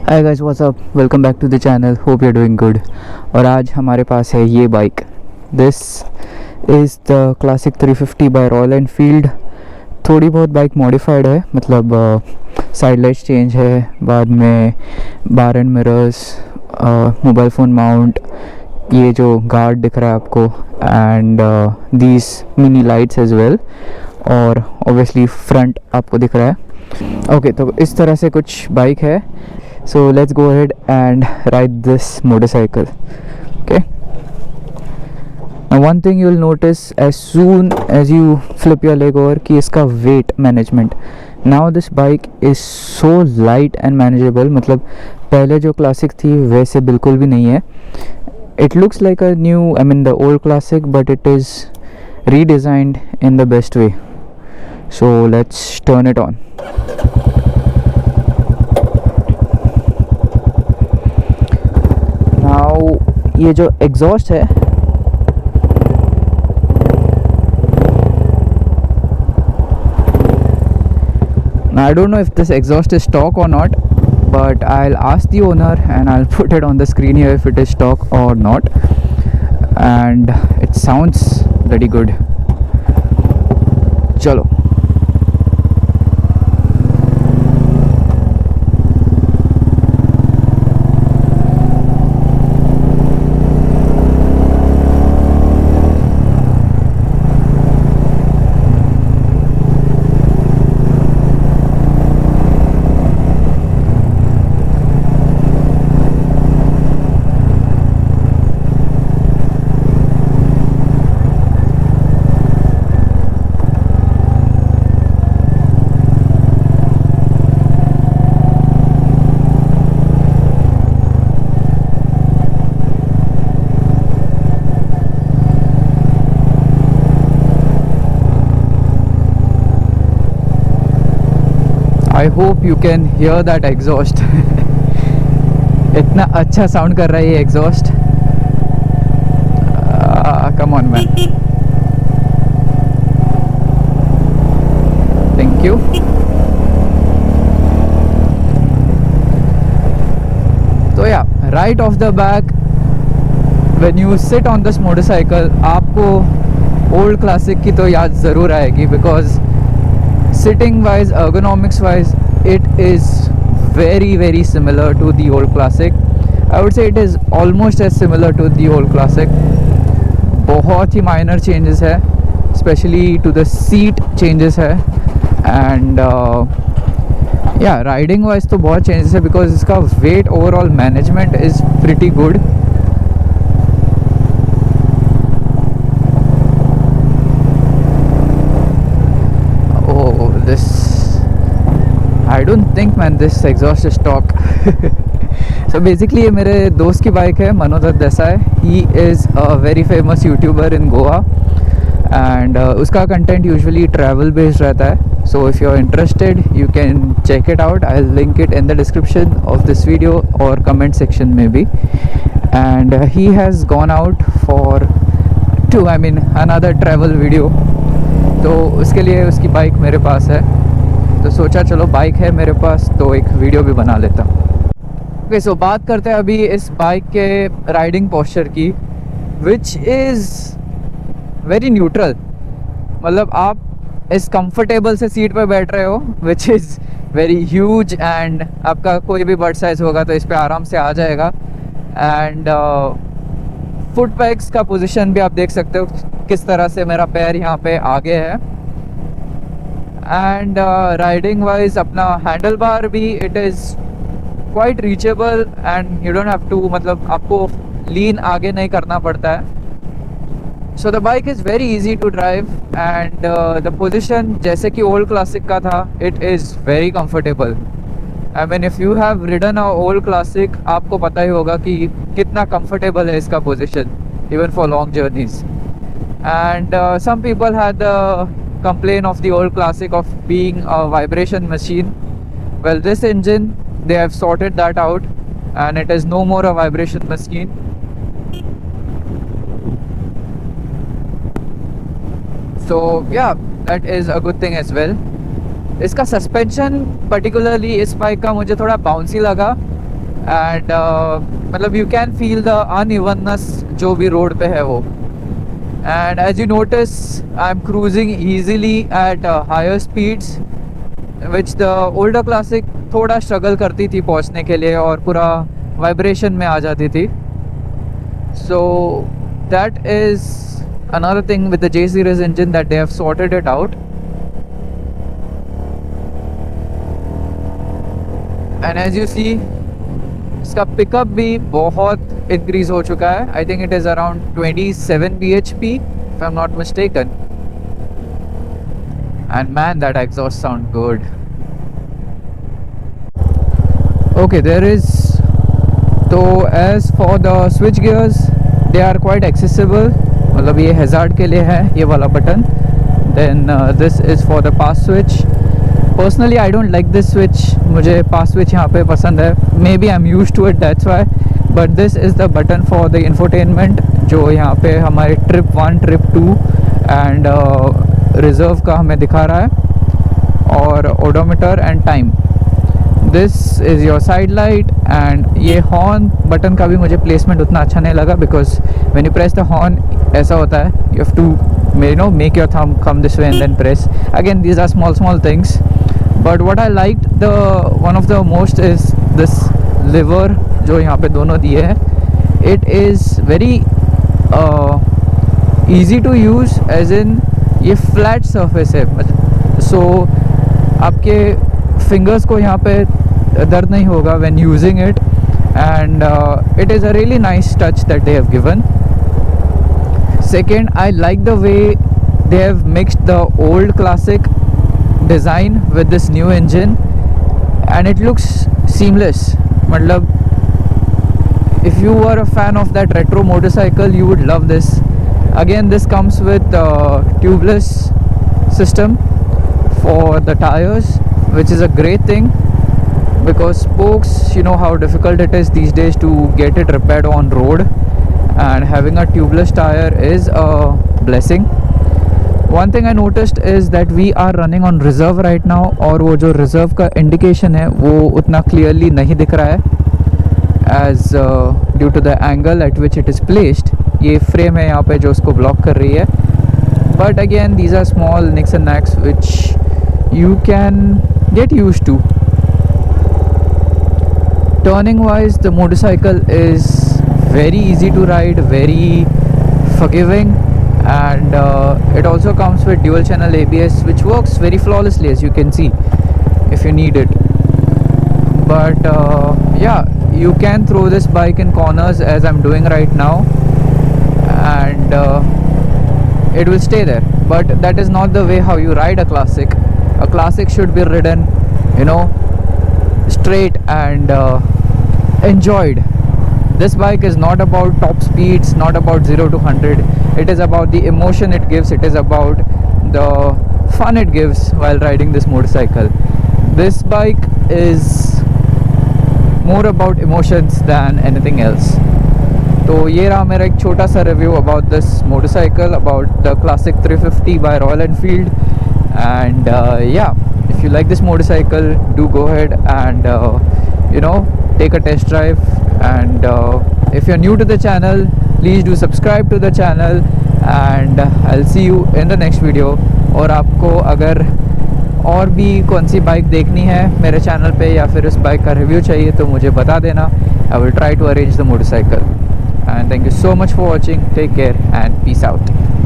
Hi guys, what's up, welcome back to the channel, hope you are doing good. और आज हमारे पास है ये bike. This is the classic 350 by Royal Enfield. थोड़ी बहुत बाइक मॉडिफाइड है, मतलब साइड लाइट्स चेंज है, बाद में bar end mirrors, mobile phone mount, ये जो गार्ड दिख रहा है आपको, and these mini lights as well, और ऑब्वियसली फ्रंट आपको दिख रहा है। ओके, तो इस तरह से कुछ बाइक है। So let's go ahead and ride this motorcycle. Okay, now one thing you will notice as soon as you flip your leg over कि इसका weight management. Now this bike is so light and manageable. मतलब पहले जो classic थी वैसे बिल्कुल भी नहीं है. It looks like a new, I mean the old classic, but it is redesigned in the best way. So let's turn it on. ये जो एग्जॉस्ट है, I don't know if this exhaust is stock or not, but I'll ask the owner and I'll put it on the screen here if it is stock or not, and it sounds pretty good. चलो, I hope you can hear that exhaust. इतना अच्छा sound कर रहा है ये exhaust. Come on man, thank you. तो या right of the back when you sit on this motorcycle, आपको ओल्ड क्लासिक की तो याद ज़रूर आएगी, because sitting wise, ergonomics wise, it is very similar to the old classic. I would say it is almost as similar to the old classic. बहुत ही minor changes है, especially to the seat changes है, and yeah, riding wise तो बहुत changes है, because इसका weight overall management is pretty good. I don't think man this exhaust is stock. So basically ये मेरे दोस्त की बाइक है, मनोदत्त Desai. He is a very famous YouTuber in Goa, and उसका कंटेंट यूजुअली ट्रैवल बेस्ड रहता है. So if you are interested, you can check it out. I'll link it in the description of this video or comment section maybe. And he has gone out to another travel video. तो उसके लिए उसकी bike मेरे पास है, तो सोचा चलो bike है मेरे पास तो एक वीडियो भी बना लेता हूँ. ओके, सो बात करते हैं अभी इस बाइक के राइडिंग पोस्चर की, विच इज़ वेरी न्यूट्रल. मतलब आप इस कंफर्टेबल से सीट पर बैठ रहे हो, which is very huge, and आपका कोई भी बर्ड साइज़ होगा तो इस पर आराम से आ जाएगा. एंड फुट पैक्स का पोजीशन भी आप देख सकते हो किस तरह से मेरा पैर यहाँ पे आगे है. एंड राइडिंग वाइज अपना हैंडल बार भी it is quite reachable, and you don't have to, मतलब आपको लीन आगे नहीं करना पड़ता है. So the bike is very easy to drive, and the position जैसे कि ओल्ड क्लासिक का था, it is very comfortable. I mean if you have ridden a old classic, आपको पता ही होगा कि कितना कंफर्टेबल है इसका position, even for long journeys. And some people had complain of the old classic of being a vibration machine. Well, this engine, they have sorted that out, and it is no more a vibration machine. So yeah, that is a good thing as well. इसका suspension particularly इस bike का मुझे थोड़ा bouncy लगा, and मतलब you can feel the unevenness जो भी road पे है वो. And as you notice I am cruising easily at higher speeds, which the older classic थोड़ा स्ट्रगल करती थी पहुंचने के लिए और पूरा वाइब्रेशन में आ जाती थी. So that is another thing with the J series engine that they have sorted it out. And as you see, इसका पिकअप भी बहुत इंक्रीज हो चुका है. I think it is around 27 bhp if I'm not mistaken. And man, that exhaust sound good. Okay, there is, so as for the switch gears, they are quite accessible. मतलब ये hazard के लिए है ये वाला button. Then this is for the pass switch. Personally I don't like this switch. मुझे pass switch यहाँ पे पसंद है. Maybe I am used to it, that's why. But this is the button for the infotainment जो यहाँ पे हमारे trip 1, trip 2 and reserve का हमें दिखा रहा है, और odometer and time. This is your side light. एंड ये हॉर्न बटन का भी मुझे प्लेसमेंट उतना अच्छा नहीं लगा, because when you press the horn ऐसा होता है, you have to make your thumb come this way and then press again. These are small things, but what I liked the one of the most is this lever जो यहाँ पे दोनों दिए हैं. It is very easy to use, as in ये flat surface है. सो आपके fingers को यहाँ पे दर्द नहीं होगा when using it, and it is a really nice touch that they have given. Second, I like the way they have mixed the old classic design with this new engine, and it looks seamless. मतलब if you were a fan of that retro motorcycle, you would love this. Again, this comes with tubeless system for the tires, which is a great thing, because spokes, you know how difficult it is these days to get it repaired on road, and having a tubeless tire is a blessing. One thing I noticed is that we are running on reserve right now, और वो जो reserve का indication है वो उतना clearly नहीं दिख रहा है, as due to the angle at which it is placed. ये frame है यहाँ पे जो उसको block कर रही है. But again, these are small nicks and knacks which you can get used to. Turning wise, the motorcycle is very easy to ride, very forgiving, and it also comes with dual channel ABS, which works very flawlessly, as you can see, if you need it. But yeah, you can throw this bike in corners as I'm doing right now, and it will stay there. But that is not the way how you ride a classic. A classic should be ridden, you know, straight and enjoyed. This bike is not about top speeds, not about 0 to 100. It is about the emotion it gives. It is about the fun it gives while riding this motorcycle. This bike is more about emotions than anything else. तो ये रहा मेरा एक छोटा सा review about this motorcycle, about the classic 350 by Royal Enfield. And yeah, if you like this motorcycle, do go ahead and you know, take a test drive. And if you're new to the channel, please do subscribe to the channel, and I'll see you in the next video. और आपको अगर और भी कौन सी bike देखनी है मेरे channel पे, या फिर उस बाइक का रिव्यू चाहिए, तो मुझे बता देना. I will try to arrange the motorcycle. And thank you so much for watching. Take care and peace out.